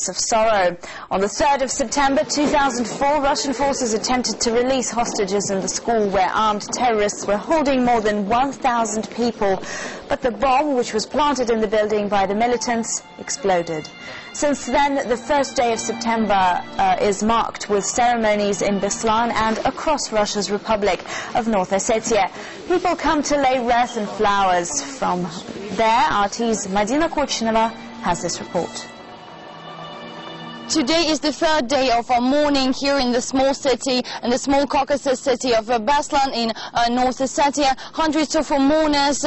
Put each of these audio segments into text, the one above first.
Of sorrow. On the 3rd of September 2004, Russian forces attempted to release hostages in the school where armed terrorists were holding more than 1,000 people. But the bomb, which was planted in the building by the militants, exploded. Since then, the first day of September is marked with ceremonies in Beslan and across Russia's Republic of North Ossetia. People come to lay wreaths and flowers. From there, RT's Madina Kochinova has this report. Today is the third day of mourning here in the small city, in the small Caucasus city of Beslan in North Ossetia. Hundreds of mourners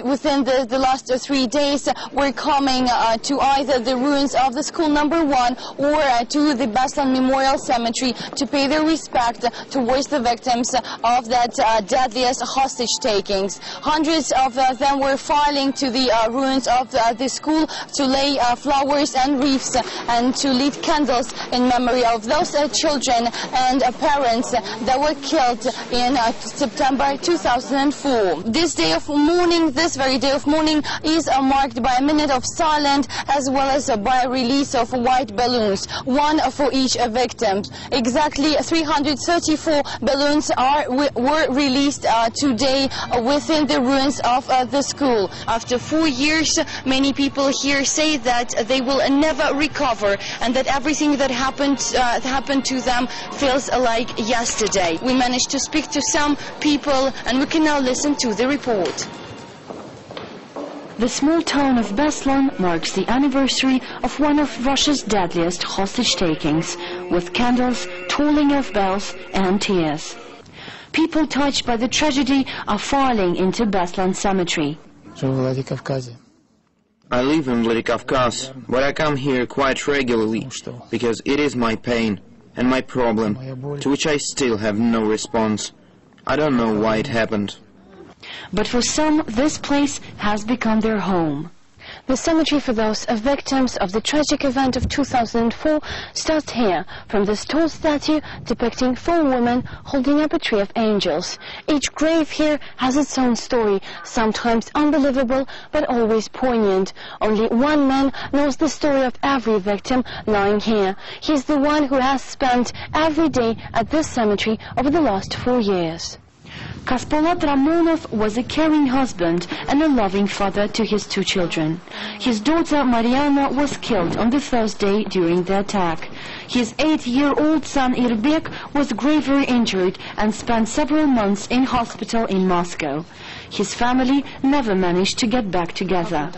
within the last 3 days were coming to either the ruins of the school number 1 or to the Beslan Memorial Cemetery to pay their respect towards the victims of that deadliest hostage takings. Hundreds of them were filing to the ruins of the school to lay flowers and wreaths and to lead candles in memory of those children and parents that were killed in September 2004. This day of mourning, this very day of mourning, is marked by a minute of silence as well as by a release of white balloons, one for each victim. Exactly 334 balloons were released today within the ruins of the school. After 4 years, many people here say that they will never recover and that everything that happened to them feels like yesterday. We managed to speak to some people and we can now listen to the report. The small town of Beslan marks the anniversary of one of Russia's deadliest hostage takings, with candles, tolling of bells and tears. People touched by the tragedy are filing into Beslan cemetery. I live in Vladikavkaz, but I come here quite regularly, because it is my pain and my problem, to which I still have no response. I don't know why it happened. But for some, this place has become their home. The cemetery for those victims of the tragic event of 2004 starts here, from this tall statue depicting 4 women holding up a tree of angels. Each grave here has its own story, sometimes unbelievable but always poignant. Only one man knows the story of every victim lying here. He's the one who has spent every day at this cemetery over the last 4 years. Kaspolat Ramonov was a caring husband and a loving father to his 2 children. His daughter Mariana was killed on the Thursday during the attack. His 8-year-old son Irbek was gravely injured and spent several months in hospital in Moscow. His family never managed to get back together.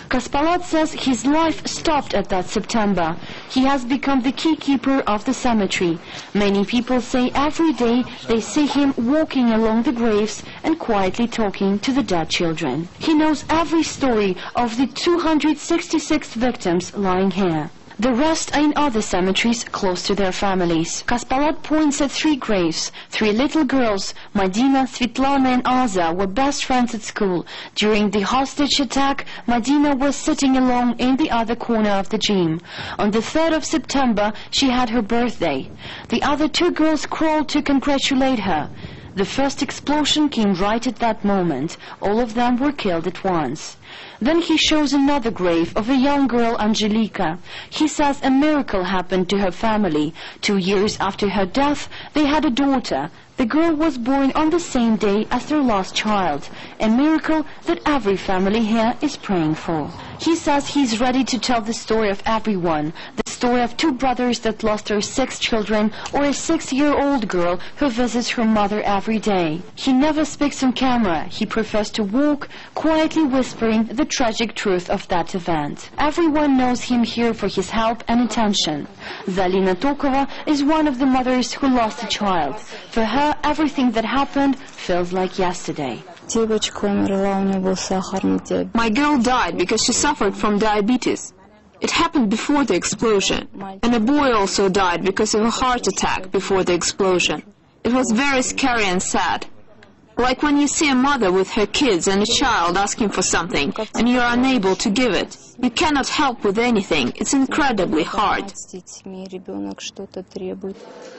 Kaspalat says his life stopped at that September. He has become the keykeeper of the cemetery. Many people say every day they see him walking along the graves and quietly talking to the dead children. He knows every story of the 266 victims lying here. The rest are in other cemeteries close to their families. Kaspalat points at 3 graves. 3 little girls, Madina, Svetlana and Aza, were best friends at school. During the hostage attack, Madina was sitting alone in the other corner of the gym. On the 3rd of September, she had her birthday. The other 2 girls crawled to congratulate her. The first explosion came right at that moment. All of them were killed at once. Then he shows another grave of a young girl, Angelika. He says a miracle happened to her family. 2 years after her death, they had a daughter. The girl was born on the same day as their last child, a miracle that every family here is praying for. He says he's ready to tell the story of everyone, the story of 2 brothers that lost their 6 children, or a 6-year-old girl who visits her mother every day. He never speaks on camera. He prefers to walk, quietly whispering the tragic truth of that event. Everyone knows him here for his help and attention. Zalina Tokova is one of the mothers who lost a child. For her, everything that happened feels like yesterday. My girl died because she suffered from diabetes. It happened before the explosion. And a boy also died because of a heart attack before the explosion. It was very scary and sad. Like when you see a mother with her kids and a child asking for something, and you are unable to give it. You cannot help with anything. It's incredibly hard.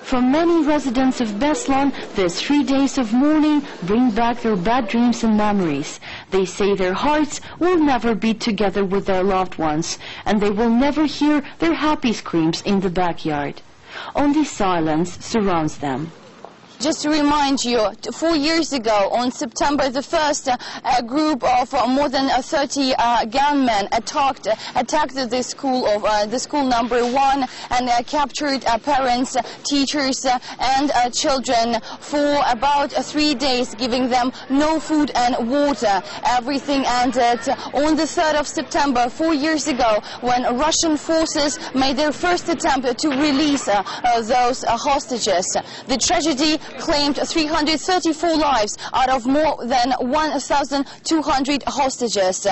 For many residents of Beslan, these 3 days of mourning bring back their bad dreams and memories. They say their hearts will never be together with their loved ones, and they will never hear their happy screams in the backyard. Only silence surrounds them. Just to remind you, 4 years ago, on September the 1st, a group of more than 30 gunmen attacked the school number 1 and captured parents, teachers and children for about 3 days, giving them no food and water. Everything ended on the 3rd of September, 4 years ago, when Russian forces made their first attempt to release those hostages. The tragedy claimed 334 lives out of more than 1,200 hostages.